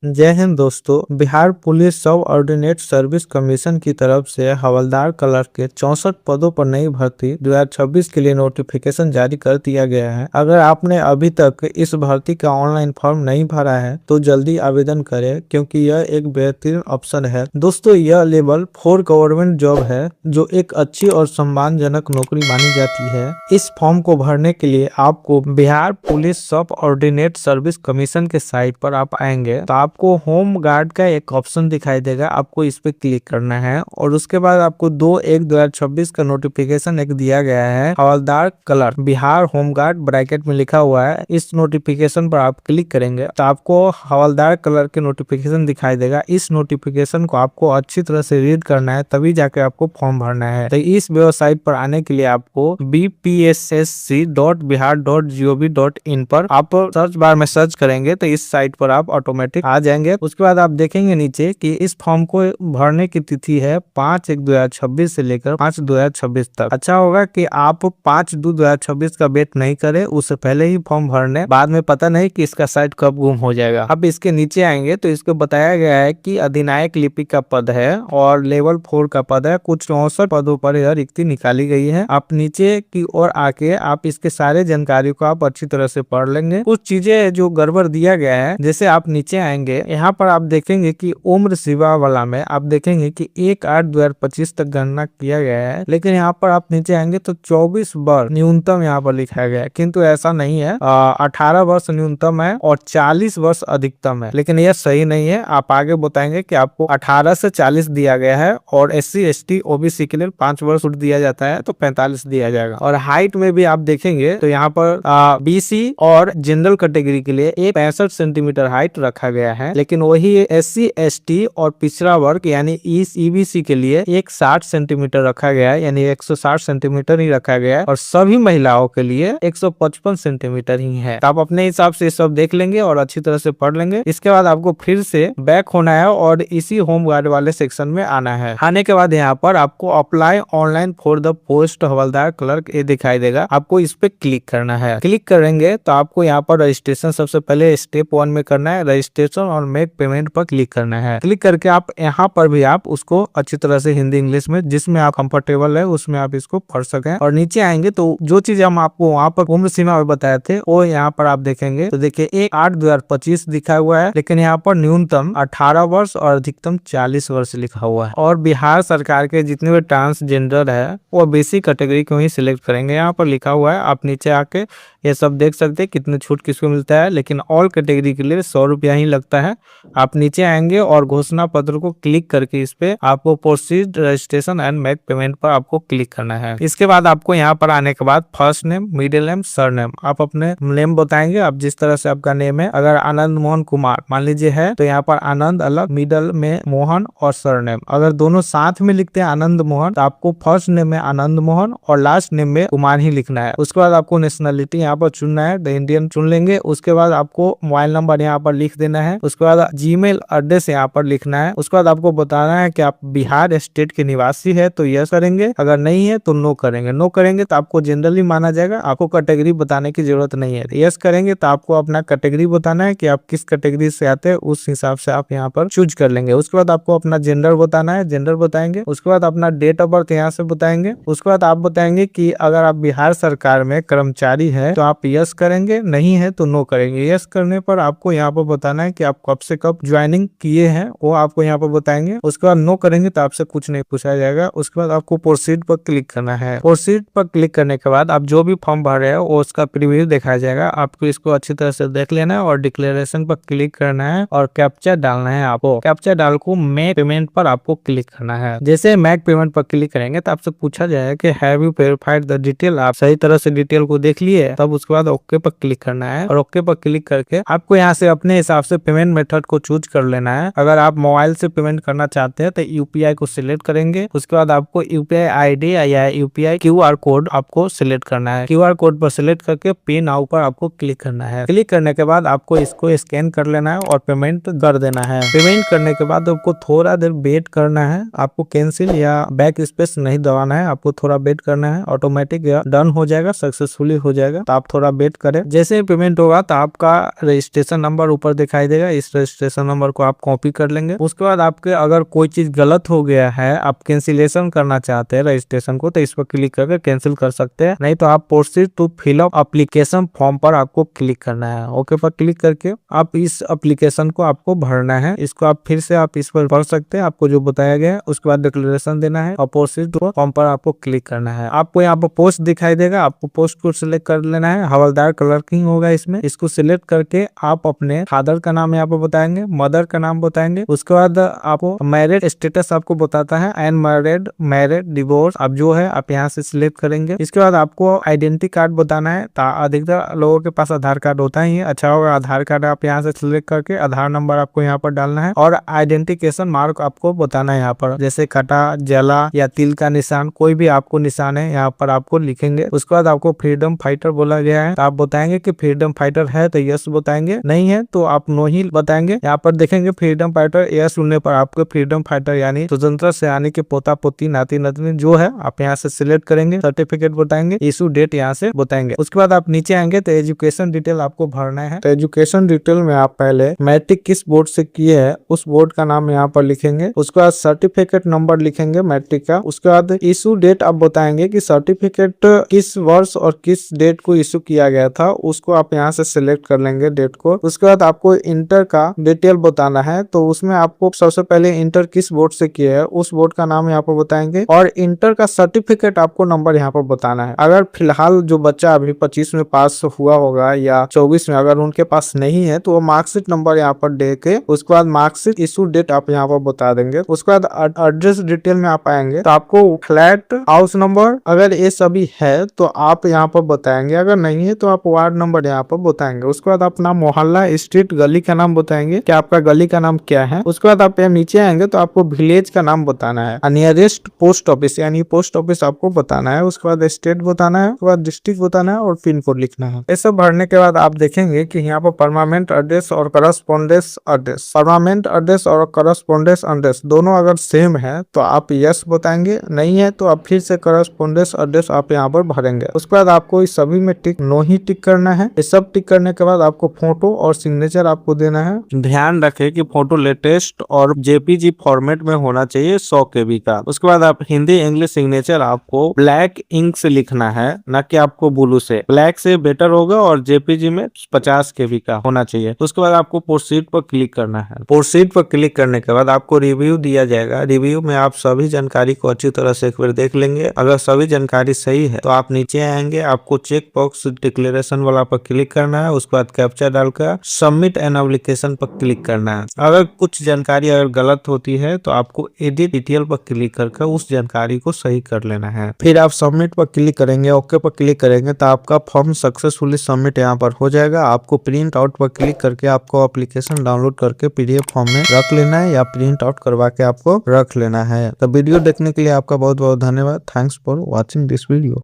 जय हिंद दोस्तों। बिहार पुलिस सब ऑर्डिनेट सर्विस कमीशन की तरफ से हवलदार क्लर्क के 64 पदों पर नई भर्ती 2026 के लिए नोटिफिकेशन जारी कर दिया गया है। अगर आपने अभी तक इस भर्ती का ऑनलाइन फॉर्म नहीं भरा है तो जल्दी आवेदन करें, क्योंकि यह एक बेहतरीन ऑप्शन है। दोस्तों, यह लेवल 4 गवर्नमेंट जॉब है जो एक अच्छी और सम्मानजनक नौकरी मानी जाती है। इस फॉर्म को भरने के लिए आपको बिहार पुलिस सब ऑर्डिनेट सर्विस कमीशन के साइट पर आप आएंगे तो आपको होम गार्ड का एक ऑप्शन दिखाई देगा। आपको इस पे क्लिक करना है और उसके बाद आपको 2/1/2026 का नोटिफिकेशन एक दिया गया है, हवलदार clerk Bihar home guard bracket में लिखा हुआ है। इस नोटिफिकेशन पर आप क्लिक करेंगे तो आपको हवलदार क्लर्क के नोटिफिकेशन दिखाई देगा। इस नोटिफिकेशन को आपको अच्छी तरह से रीड करना है, तभी जाके आपको फॉर्म भरना है। तो इस वेबसाइट पर आने के लिए आपको bpssc.bihar.gov.in पर आप सर्च बार में सर्च करेंगे तो इस साइट पर आप ऑटोमेटिक आ जाएंगे। उसके बाद आप देखेंगे नीचे कि इस फॉर्म को भरने की तिथि है 5/1/2026 से लेकर 5/2026 तक। अच्छा होगा कि आप 5/2/2026 का वेट नहीं करें, उससे पहले ही फॉर्म भरने, बाद में पता नहीं कि इसका साइट कब गुम हो जाएगा। अब इसके नीचे आएंगे तो इसको बताया गया है कि अधिनायक लिपिक का पद है और लेवल 4 का पद है। कुछ 64 पदों पर यह रिक्ति निकाली गई है। आप नीचे की ओर आके आप इसके सारे जानकारी को आप अच्छी तरह से पढ़ लेंगे। कुछ चीजें जो गड़बड़ दिया गया है, जैसे आप नीचे आएंगे, यहाँ पर आप देखेंगे कि उम्र सीमा वाला में आप देखेंगे कि 1/8/2025 तक गणना किया गया है, लेकिन यहाँ पर आप नीचे आएंगे तो 24 वर्ष न्यूनतम यहाँ पर लिखा गया है, किंतु ऐसा नहीं है। 18 वर्ष न्यूनतम है और 40 वर्ष अधिकतम है, लेकिन यह सही नहीं है। आप आगे बताएंगे कि आपको 18 से 40 दिया गया है और SC ST OBC के लिए 5 वर्ष छूट दिया जाता है तो 45 दिया जाएगा। और हाइट में भी आप देखेंगे तो यहाँ पर BC और जनरल कैटेगरी के लिए 65 सेंटीमीटर हाइट रखा गया है, लेकिन वही SC ST और पिछड़ा वर्ग यानी EBC के लिए 60 सेंटीमीटर रखा गया है, यानी 160 सेंटीमीटर ही रखा गया है और सभी महिलाओं के लिए 155 सेंटीमीटर ही है। तो आप अपने हिसाब से सब देख लेंगे और अच्छी तरह से पढ़ लेंगे। इसके बाद आपको फिर से बैक होना है और इसी होम गार्ड वाले सेक्शन में आना है। आने के बाद यहाँ पर आपको apply online for the post havildar clerk ये दिखाई देगा, आपको इस पे क्लिक करना है। क्लिक करेंगे तो आपको यहाँ पर रजिस्ट्रेशन सबसे पहले स्टेप 1 में करना है, रजिस्ट्रेशन और मेक पेमेंट पर क्लिक करना है। क्लिक करके आप यहाँ पर भी आप उसको अच्छी तरह से हिंदी इंग्लिश में जिसमें आप कंफर्टेबल है उसमें आप इसको पढ़ सकें। और नीचे आएंगे तो जो चीज हम आपको वहाँ पर उम्र सीमा में बताए थे वो यहाँ पर आप देखेंगे तो देखिए 1/8/2025 लिखा हुआ है, लेकिन यहाँ पर न्यूनतम 18 वर्ष और अधिकतम 40 वर्ष लिखा हुआ है। और बिहार सरकार के जितने भी ट्रांसजेंडर है वो BC कैटेगरी को ही सिलेक्ट करेंगे। यहाँ पर लिखा हुआ है, आप नीचे आके ये सब देख सकते हैं कितने छूट किसको मिलता है, लेकिन ऑल कैटेगरी के लिए 100 रुपया ही लगता है। आप नीचे आएंगे और घोषणा पत्र को क्लिक करके इस पे आपको proceed registration and make payment पर आपको क्लिक करना है। इसके बाद आपको यहाँ पर आने के बाद first name, middle name, sir name, आप अपने नेम बताएंगे। आप जिस तरह से आपका नेम है, अगर आनंद मोहन कुमार मान लीजिए है तो यहाँ पर आनंद अलग, मिडल में मोहन और सर नेम। अगर दोनों साथ में लिखते हैं आनंद मोहन तो आपको फर्स्ट नेम में आनंद मोहन और लास्ट नेम में कुमार ही लिखना है। उसके बाद आपको नेशनलिटी यहाँ पर चुनना है, द इंडियन चुन लेंगे। उसके बाद आपको मोबाइल नंबर यहाँ पर लिख देना है। उसके बाद जीमेल एड्रेस यहाँ पर लिखना है। उसके बाद आपको बताना है कि आप बिहार स्टेट के निवासी है तो यस करेंगे, अगर नहीं है तो नो करेंगे। नो करेंगे तो आपको जनरली माना जाएगा, आपको कैटेगरी बताने की जरूरत नहीं है। यस करेंगे तो आपको अपना कैटेगरी बताना है कि आप किस कैटेगरी से आते हैं, उस हिसाब से आप यहाँ पर चूज कर लेंगे। उसके बाद आपको अपना जेंडर बताना है, जेंडर बताएंगे। उसके बाद अपना डेट ऑफ बर्थ यहाँ से बताएंगे। उसके बाद आप बताएंगे कि अगर आप बिहार सरकार में कर्मचारी है तो आप यस करेंगे, नहीं है तो नो करेंगे। यस करने पर आपको यहाँ पर बताना है कि आप कब से कब ज्वाइनिंग किए हैं, वो आपको यहाँ पर बताएंगे। उसके बाद नो करेंगे तो आपसे कुछ नहीं पूछा जाएगा। उसके बाद आपको प्रोसीड पर क्लिक करना है। प्रोसीड पर क्लिक करने के बाद आप जो भी फॉर्म भर रहे हो वो उसका प्रीव्यू दिखाया जाएगा। आपको इसको अच्छी तरह से देख लेना है और डिक्लेरेशन पर क्लिक करना है और कैप्चा डालना है। आपको कैप्चा डाल को मेक पेमेंट पर आपको क्लिक करना है। जैसे मेक पेमेंट पर क्लिक करेंगे तो आपसे पूछा जाएगा कि have you verified the detail, आप सही तरह से डिटेल को देख लिए, तब उसके बाद ओके पर क्लिक करना है। और ओके पर क्लिक करके आपको यहाँ से अपने हिसाब से पेमेंट मेथड को चूज कर लेना है। अगर आप मोबाइल से पेमेंट करना चाहते हैं तो UPI को सिलेक्ट करेंगे। उसके बाद आपको UPI ID या UPI QR कोड आपको सिलेक्ट करना है। QR कोड पर सिलेक्ट करके पे नाउ पर आपको क्लिक करना है। क्लिक करने के बाद आपको इसको स्कैन कर लेना है और पेमेंट कर देना है। पेमेंट करने के बाद आपको थोड़ा देर वेट करना है। आपको कैंसिल या बैक स्पेस नहीं दबाना है, आपको थोड़ा वेट करना है। ऑटोमेटिक डन हो जाएगा, सक्सेसफुली हो जाएगा। तो आप थोड़ा वेट करें। जैसे ही पेमेंट होगा तो आपका रजिस्ट्रेशन नंबर ऊपर दिखाई देगा लीजिएगा। इस रजिस्ट्रेशन नंबर को आप कॉपी कर लेंगे। उसके बाद आपके अगर कोई चीज गलत हो गया है, आप कैंसिलेशन करना चाहते हैं रजिस्ट्रेशन को, तो इस पर क्लिक करके कैंसिल कर सकते हैं। नहीं तो आप proceed to fill up application form पर आपको क्लिक करना है। ओके पर क्लिक करके आप इस एप्लीकेशन को आपको भरना है। इसको आप फिर से आप इस पर भर सकते हैं, आपको जो बताया गया है। उसके बाद डिक्लेरेशन देना है और प्रोसीड टू फॉर्म पर आपको क्लिक करना है। आपको यहाँ पर पोस्ट दिखाई देगा, आपको पोस्ट को सिलेक्ट कर लेना है। हवलदार क्लर्किंग होगा इसमें। इसको सिलेक्ट करके आप अपने फादर का नाम यहाँ पर बताएंगे, मदर का नाम बताएंगे। उसके बाद आपको मैरिड स्टेटस आपको बताता है, अनमैरिड, मैरिड, डिवोर्स, अब जो है आप यहाँ से सिलेक्ट करेंगे। इसके बाद आपको आइडेंटिटी कार्ड बताना है। अधिकतर लोगों के पास आधार कार्ड होता ही है, अच्छा होगा आधार कार्ड आप यहाँ से सिलेक्ट करके आधार नंबर आपको यहाँ पर डालना है और आइडेंटिफिकेशन मार्क आपको बताना है यहाँ पर, जैसे कटा, जला या तिल का निशान, कोई भी आपको निशान है यहाँ पर आपको लिखेंगे। उसके बाद आपको फ्रीडम फाइटर बोला गया है, तो आप बताएंगे कि फ्रीडम फाइटर है तो यस बताएंगे, नहीं है तो आप नो ही बताएंगे। यहाँ पर देखेंगे फ्रीडम फाइटर, यस सुनने पर आपको फ्रीडम फाइटर यानी स्वतंत्रता सेनानी के पोता पोती नाती नातनी जो है आप यहाँ से सिलेक्ट करेंगे। सर्टिफिकेट बताएंगे, इशू डेट यहाँ से बताएंगे। उसके बाद आप नीचे आएंगे तो एजुकेशन डिटेल आपको भरना है। तो एजुकेशन डिटेल में आप पहले मैट्रिक किस बोर्ड से किए हैं उस बोर्ड का नाम यहाँ पर लिखेंगे। उसके बाद सर्टिफिकेट नंबर लिखेंगे मैट्रिक का। उसके बाद इशू डेट आप बताएंगे कि सर्टिफिकेट किस वर्ष और किस डेट को इशू किया गया था, उसको आप यहाँ से सिलेक्ट कर लेंगे डेट को। उसके बाद आपको इंटर का डिटेल बताना है, तो उसमें आपको सबसे पहले इंटर किस बोर्ड से किए है उस बोर्ड का नाम यहाँ पर बताएंगे और इंटर का सर्टिफिकेट आपको नंबर यहाँ पर बताना है। अगर फिलहाल जो बच्चा अभी 25 में पास हुआ होगा या 24 में, अगर उनके पास नहीं है तो वो मार्कशीट नंबर यहाँ पर दे के उसके बाद मार्कशीट इशू डेट आप यहाँ पर बता देंगे। उसके बाद एड्रेस डिटेल में आप आएंगे तो आपको फ्लैट, हाउस नंबर, अगर ये सभी है तो आप यहाँ पर बताएंगे, अगर नहीं है तो आप वार्ड नंबर यहाँ पर बताएंगे। उसके बाद अपना मोहल्ला, स्ट्रीट, गली का नाम बताएंगे कि आपका गली का नाम क्या है। उसके बाद आप यहाँ नीचे आएंगे तो आपको विलेज का नाम बताना है, नियरेस्ट पोस्ट ऑफिस यानी पोस्ट ऑफिस आपको बताना है। उसके बाद स्टेट बताना है, उसके बाद डिस्ट्रिक्ट बताना है और पिन कोड लिखना है। ये सब भरने के बाद आप देखेंगे कि यहाँ पर परमानेंट एड्रेस और करस्पॉन्डेंस एड्रेस, परमानेंट एड्रेस और करस्पॉन्डेंस एड्रेस दोनों अगर सेम है तो आप यस बताएंगे, नहीं है तो आप फिर से करस्पॉन्डेंस एड्रेस आप यहाँ पर भरेंगे। उसके बाद आपको इस सभी में टिक नो ही टिक करना है। ये सब टिक करने के बाद आपको फोटो और सिग्नेचर आपको देना है। ध्यान रखें कि फोटो लेटेस्ट और जेपीजी फॉर्मेट में होना चाहिए 100 KB का। उसके बाद आप हिंदी इंग्लिश सिग्नेचर आपको ब्लैक इंक से लिखना है, ना कि आपको ब्लू से। ब्लैक से बेटर होगा और जेपीजी में 50 KB का होना चाहिए। उसके बाद आपको प्रोसीड पर क्लिक करना है। प्रोसीड पर क्लिक करने के बाद आपको रिव्यू दिया जाएगा। रिव्यू में आप सभी जानकारी को अच्छी तरह से एक बार देख लेंगे। अगर सभी जानकारी सही है तो आप नीचे आएंगे, आपको चेक बॉक्स डिक्लेरेशन वाला पर क्लिक करना है। उसके बाद कैप्चा डालकर सबमिट एन एप्लीकेशन पर क्लिक करना है। अगर कुछ जानकारी अगर गलत होती है तो आपको एडिट डिटेल पर क्लिक करके उस जानकारी को सही कर लेना है। फिर आप सबमिट पर क्लिक करेंगे, ओके पर क्लिक करेंगे तो आपका फॉर्म सक्सेसफुली सबमिट यहाँ पर हो जाएगा। आपको प्रिंट आउट पर क्लिक करके आपको एप्लीकेशन डाउनलोड करके PDF फॉर्म में रख लेना है या प्रिंट आउट करवा के आपको रख लेना है। तो वीडियो देखने के लिए आपका बहुत बहुत धन्यवाद। Thanks for watching this video.